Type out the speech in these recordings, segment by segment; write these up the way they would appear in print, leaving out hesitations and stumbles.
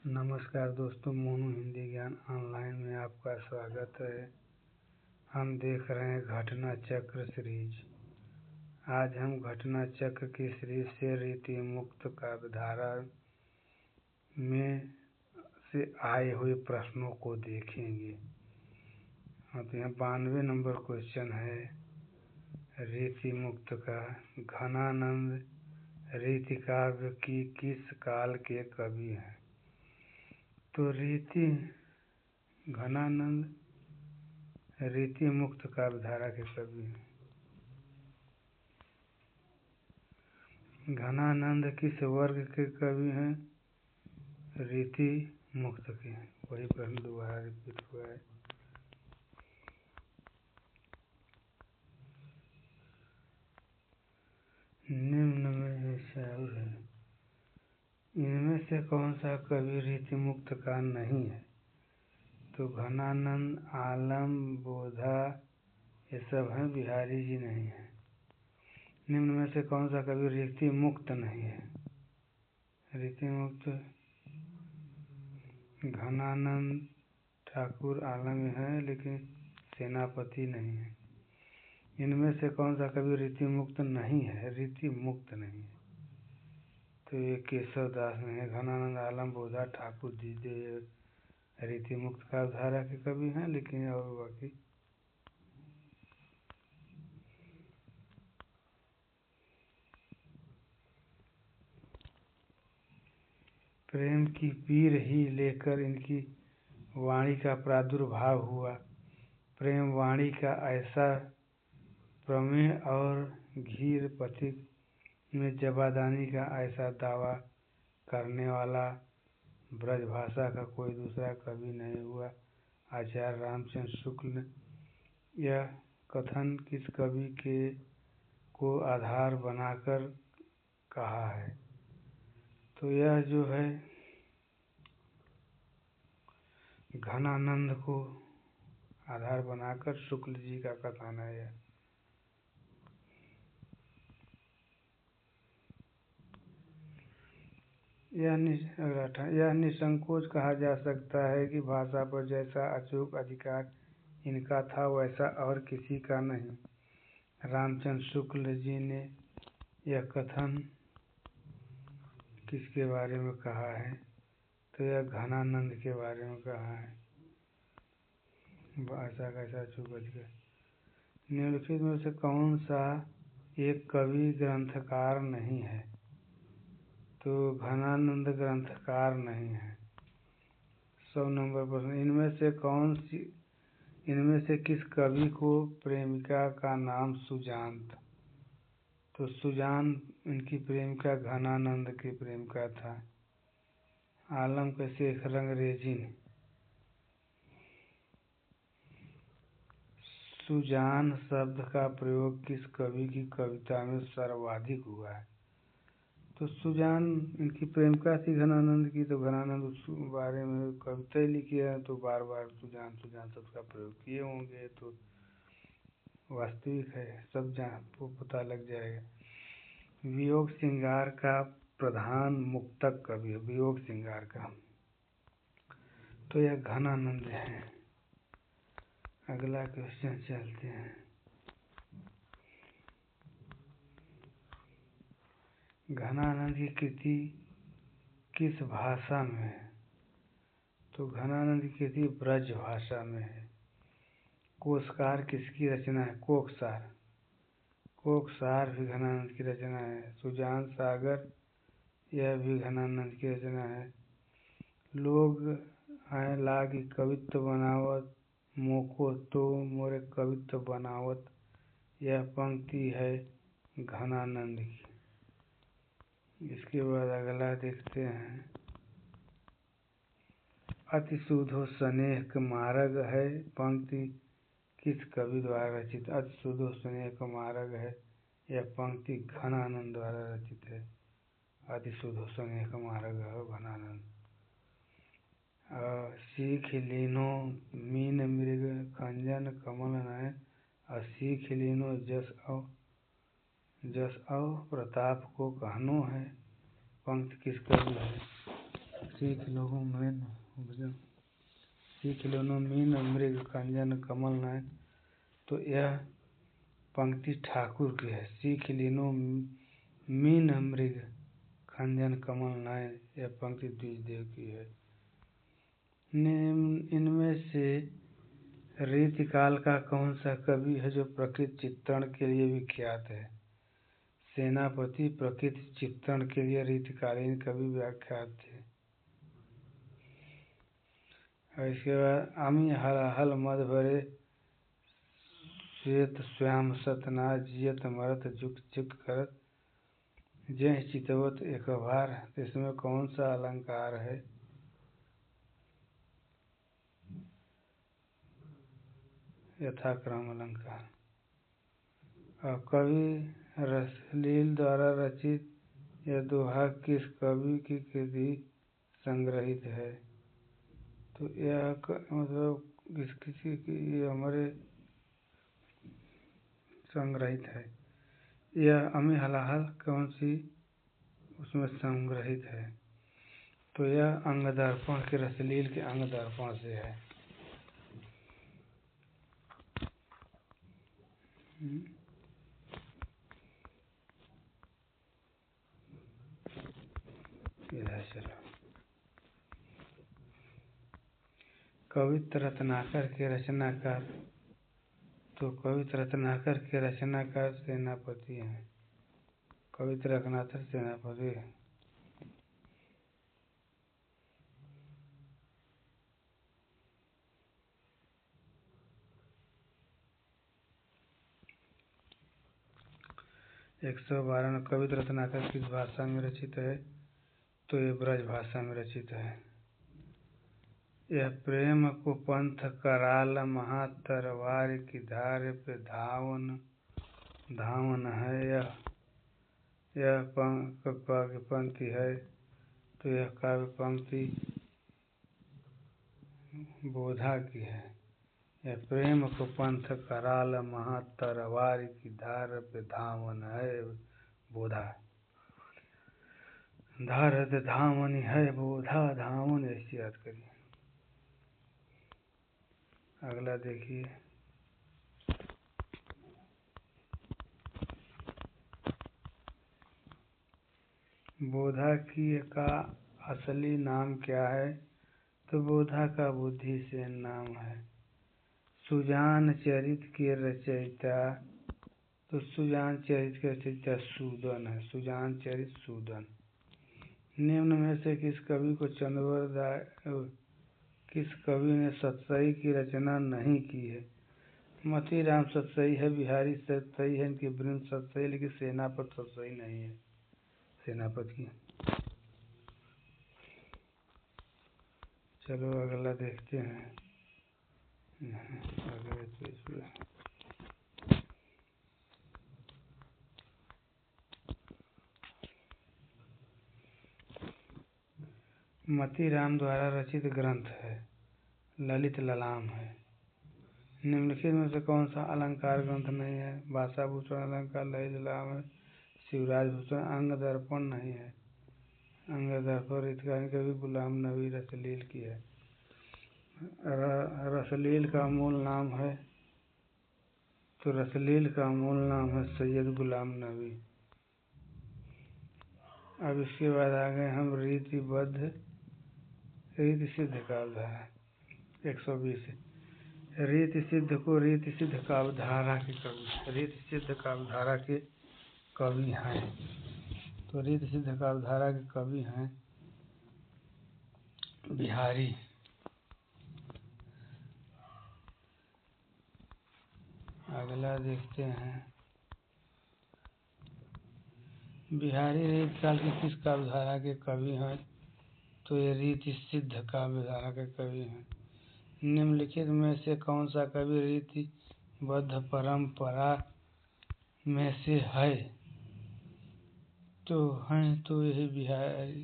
नमस्कार दोस्तों, मोनू हिंदी ज्ञान ऑनलाइन में आपका स्वागत है। हम देख रहे हैं घटना चक्र सीरीज। आज हम घटना चक्र की सीरीज से रीति मुक्त काव्यधारा में से आए हुए प्रश्नों को देखेंगे। तो यहाँ 92 नंबर क्वेश्चन है रीति मुक्त का। घनानंद रीति काव्य की किस काल के कवि हैं? तो घनानंद रीति मुक्त काव्यधारा के कवि हैं। घनानंद किस वर्ग के कवि हैं? रीति मुक्त के। वही प्रश्न दोबारा रिपीट हुआ है। निम्न में शायर है, इनमें से कौन सा कवि रीति मुक्त का नहीं है? तो घनानंद, आलम, बोधा ये सब हैं, बिहारी जी नहीं है। निम्न में से कौन सा कवि रीति मुक्त नहीं है? रीति मुक्त घनानंद, ठाकुर, आलम है, लेकिन सेनापति नहीं है। इनमें से कौन सा कवि रीति मुक्त नहीं है? रीति मुक्त नहीं है। तो ये केशव दास नहीं है। घनानंद, आलम, बोधा, ठाकुर जी रीति मुक्त काव्यधारा के कवि हैं, लेकिन और बाकी प्रेम की पीर ही लेकर इनकी वाणी का प्रादुर्भाव हुआ। प्रेम वाणी का ऐसा प्रमेय और घीर पथिक में जबादानी का ऐसा दावा करने वाला ब्रजभाषा का कोई दूसरा कवि नहीं हुआ। आचार्य रामचंद्र शुक्ल ने यह कथन किस कवि को आधार बनाकर कहा है? तो यह जो है घनानंद को आधार बनाकर शुक्ल जी का कथन है। यह निसंकोच कहा जा सकता है कि भाषा पर जैसा अचूक अधिकार इनका था वैसा और किसी का नहीं। रामचंद्र शुक्ल जी ने यह कथन किसके बारे में कहा है? तो यह घनानंद के बारे में कहा है। भाषा का ऐसा अचूक अधिकार। निम्नलिखित में से कौन सा एक कवि ग्रंथकार नहीं है? तो घनानंद ग्रंथकार नहीं है। 100 नंबर प्रश्न, इनमें से किस कवि को प्रेमिका का नाम सुजान था? तो सुजान इनकी प्रेमिका घनानंद की प्रेमिका था। आलम का शेख रंगरेजी ने सुजान शब्द का प्रयोग किस कवि की कविता में सर्वाधिक हुआ है? तो सुजान इनकी प्रेमिका थी घनानंद की, तो घनानंद उस बारे में कविता ही लिखी है, तो बार बार सुजान शब्द का प्रयोग किए होंगे। तो वास्तविक है, सब आपको पता लग जाएगा। वियोग श्रृंगार का प्रधान मुक्तक कवि है, वियोग श्रृंगार का, तो यह घनानंद है। अगला क्वेश्चन चलते हैं। घनानंद की कृति किस भाषा में है? तो घनानंद की कृति ब्रज भाषा में है। कोशकार किसकी रचना है? कोकसार। कोकसार भी घनानंद की रचना है। सुजान सागर यह भी घनानंद की रचना है। लोग हैं लागी कवित्व बनावत, मोको तो मोरे कवित्व बनावत, यह पंक्ति है घनानंद की। इसके बाद अगला देखते हैं। अति सुधो स्नेह मार्ग है पंक्ति किस कवि द्वारा रचित? अति सुधो स्नेह मार्ग है, यह पंक्ति घनानंद द्वारा रचित है। अति सुधो स्नेह मार्ग है घनानंद। सीख लीनो मीन मृग खंजन कमल नयन, सीख लीनो जस अव प्रताप को कहनो है, पंक्ति किस कवि है? शीखिलोनु मीन मृग कंजन कमल नयन। तो यह पंक्ति ठाकुर की है। शीखिलिनु मीन मृग खंजन कमल नयन, यह पंक्ति द्विजदेव की है। इनमें से रीतिकाल का कौन सा कवि है जो प्रकृति चित्रण के लिए विख्यात है? सेनापति प्रकृति चित्रण के लिए रीतिकालीन कवि विख्यात थे। और इसके बाद अमी हलाहल मद भरे श्वेत श्याम सतनाथ जियत मरत जुग जुग करत जय चितवत एक बार। तो इसमें कौन सा अलंकार है? यथाक्रम अलंकार। और कवि रसलील द्वारा रचित यह दोहा किस कवि की कृति संग्रहित है? तो यह मतलब किसी की हमारे संग्रहित है। यह अमी हलाहल कौन सी उसमें संग्रहित है? तो यह अंगदर्पण के रसलील के अंगदर्पण से है। चलो कवित्त रत्नाकर के रचनाकार। तो कवित्त रत्नाकर के रचनाकार सेनापति हैं। कवित्त रत्नाकर सेनापति। एक 112 कवित्त रत्नाकर किस भाषा में रचित है? तो ये ब्रज भाषा में रचित है। यह प्रेम को पंथ कराल महा तरवार की धार पे धावन धावन है। यह काव्य पंक्ति है। तो यह काव्य पंक्ति बोधा की है। यह प्रेम को पंथ कराल महा तरवार की धार पे धावन है बोधा। धारद धामनी है बोधा धावन, ऐसी याद करिए। अगला देखिए। बोधा की का असली नाम क्या है? तो बोधा का बुद्धि सेन नाम है। सुजान चरित के रचयिता। तो सुजान चरित के रचयिता सूदन है। सुजान चरित सूदन। निम्न में से किस कवि ने सतसई की रचना नहीं की है? मतीराम सतसई है, बिहारी सतसई है, इनकी वृंद सतसई, लेकिन सेनापति सतसई नहीं है। सेनापति की। चलो अगला देखते हैं। अगले पेज पे मतीराम द्वारा रचित ग्रंथ है ललित ललाम है। निम्नलिखित में से कौन सा अलंकार ग्रंथ नहीं है? भाषा भूषण अलंकार ललित ललाम है। शिवराज भूषण। अंग दर्पण नहीं है। अंग दर्पण रीतिकालीन कवि गुलाम नबी रसलील की है। रसलील का मूल नाम है। तो रसलील का मूल नाम है सैयद गुलाम नबी। अब इसके बाद आ गए हम रीतिबद्ध रीति सिद्ध काव्यधारा 120। रीति सिद्ध को रीति सिद्ध काव्यधारा के कवि रीति सिद्ध काव्यधारा के कवि हैं। तो रीति सिद्ध काव्यधारा के कवि हैं बिहारी। अगला देखते हैं। बिहारी रीतिकाल की किस काव्यधारा के कवि हैं? तो ये रीति सिद्ध काव्यधारा के कवि हैं। निम्नलिखित में से कौन सा कवि रीतिबद्ध परंपरा में से है? तो हैं तो यही बिहारी।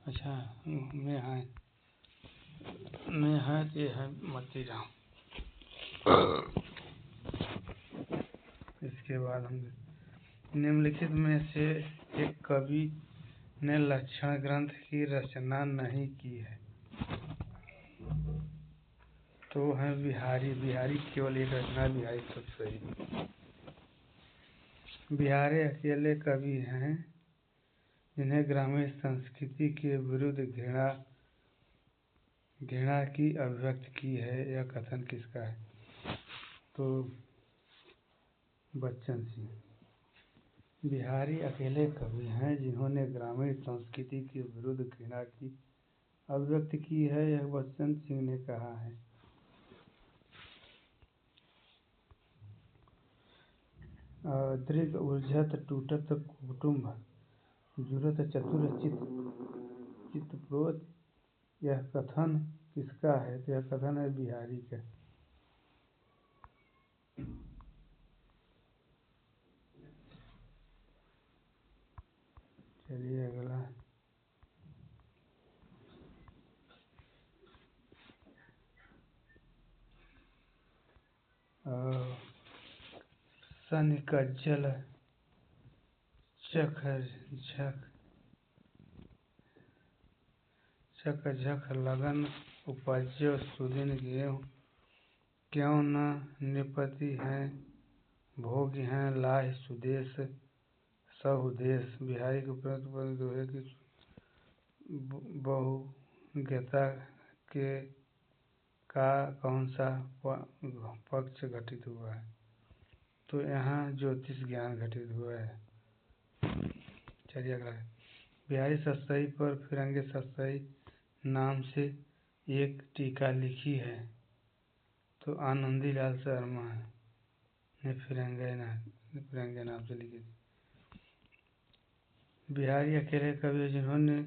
अच्छा में है तो ये है मतीराम। इसके बाद हम निम्नलिखित में से एक कवि ने लक्षण ग्रंथ की रचना नहीं की है। तो है बिहारी। बिहारी केवल एक रचना, बिहारी सब सही। बिहारी अकेले कवि हैं जिन्हें ग्रामीण संस्कृति के विरुद्ध घृणा की अभिव्यक्ति की है। यह कथन किसका है? तो बच्चन सिंह। बिहारी अकेले कवि हैं जिन्होंने ग्रामीण संस्कृति के विरुद्ध घृणा की अभिव्यक्ति की है। यह बच्चन सिंह ने कहा है। दृग उलझत टूटत कुटुम्ब, जुड़त चतुर चित्तप्रोत। यह कथन किसका है? तो यह कथन है बिहारी का। चलिए अगला। सनिकज्जल झक लगन उपज्यो सुदिन गेहूं, क्यों न निपति हैं भोगी हैं लाहि सुदेश सहुदेश। बिहारी के उपरोक्त दोहे की बहुज्ञता के का कौन सा पक्ष घटित हुआ है? तो यहाँ ज्योतिष ज्ञान घटित हुआ है। चलिए अगला है। बिहारी सतसई पर फिरंगे सतसई नाम से एक टीका लिखी है। तो आनंदी लाल शर्मा ने फिरंगे नाम से लिखी थी। बिहारी अकेले कवि जिन्होंने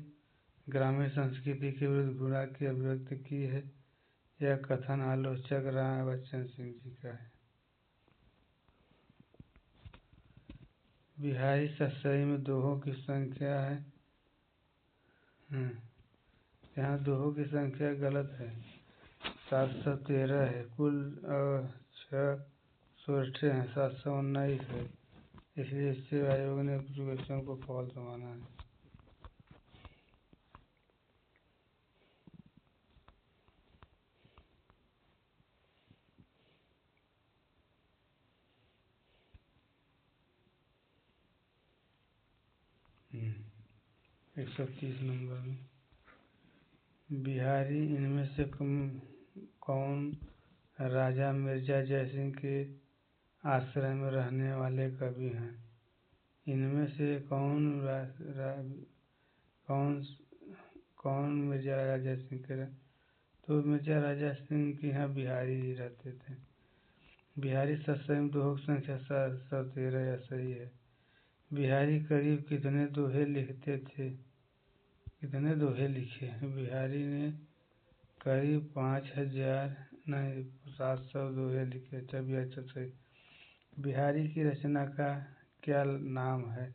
ग्रामीण संस्कृति के विरुद्ध घृणा की अभिव्यक्ति की है। यह कथन आलोचक राय बच्चन सिंह जी का है। बिहारी सतसई में दोहों की संख्या है। यहाँ दोहों की संख्या गलत है, 713 है। कुल 6 सोरठे हैं, 719 है। इसलिए इससे आयोग ने क्वेश्चन को फॉल्स माना है। हम्म 130 नंबर में। बिहारी इनमें से कौन राजा मिर्जा जयसिंह के आश्रय में रहने वाले कवि हैं? इनमें से कौन मिर्जा राजा जयसिंह के? तो मिर्जा राजा सिंह के यहाँ बिहारी ही रहते थे। बिहारी सतसई में दोहों की संख्या 713 या सही है। बिहारी करीब कितने दोहे लिखते थे? कितने दोहे लिखे? बिहारी ने करीब 700 दोहे लिखे। तभी अच्छा सही। बिहारी की रचना का क्या नाम है?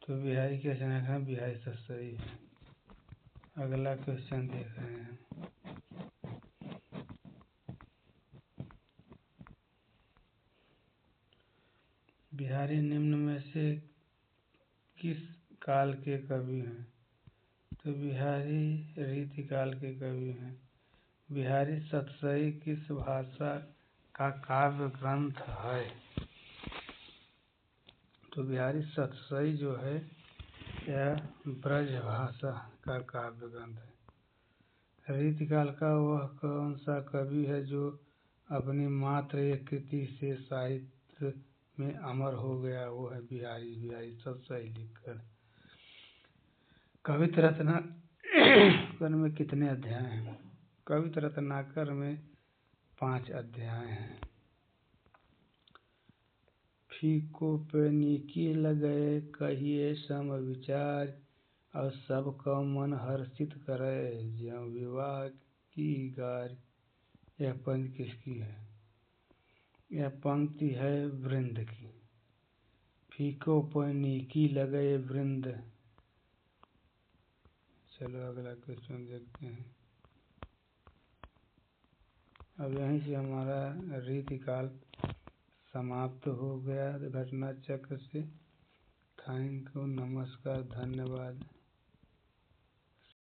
तो बिहारी की रचना का बिहारी सतसई है। अगला क्वेश्चन देख रहे हैं। बिहारी निम्न में से किस काल के कवि हैं? तो बिहारी रीतिकाल के कवि हैं। बिहारी सतसई किस भाषा का काव्य ग्रंथ है? तो बिहारी सतसई जो है यह ब्रज भाषा का काव्य ग्रंथ है। रीतिकाल का वह कौन सा कवि है जो अपनी मात्र एक कृति से साहित्य में अमर हो गया? वो है बिहारी सतसई लिखकर। कवित्र रत्नाकर में कितने अध्याय हैं? कवित्र रत्नाकर में 5 अध्याय हैं। फीको पे नीकी लगे कहिए सम विचार, और सबका मन हर्षित करे ज्यों विवाह की गार। यह पंक्ति किसकी है? यह पंक्ति है वृंद की। फीको पे नीकी लगे वृंद। चलो अगला क्वेश्चन देखते हैं। अब यहीं से हमारा रीतिकाल समाप्त हो गया घटना चक्र से। थैंक यू, नमस्कार, धन्यवाद।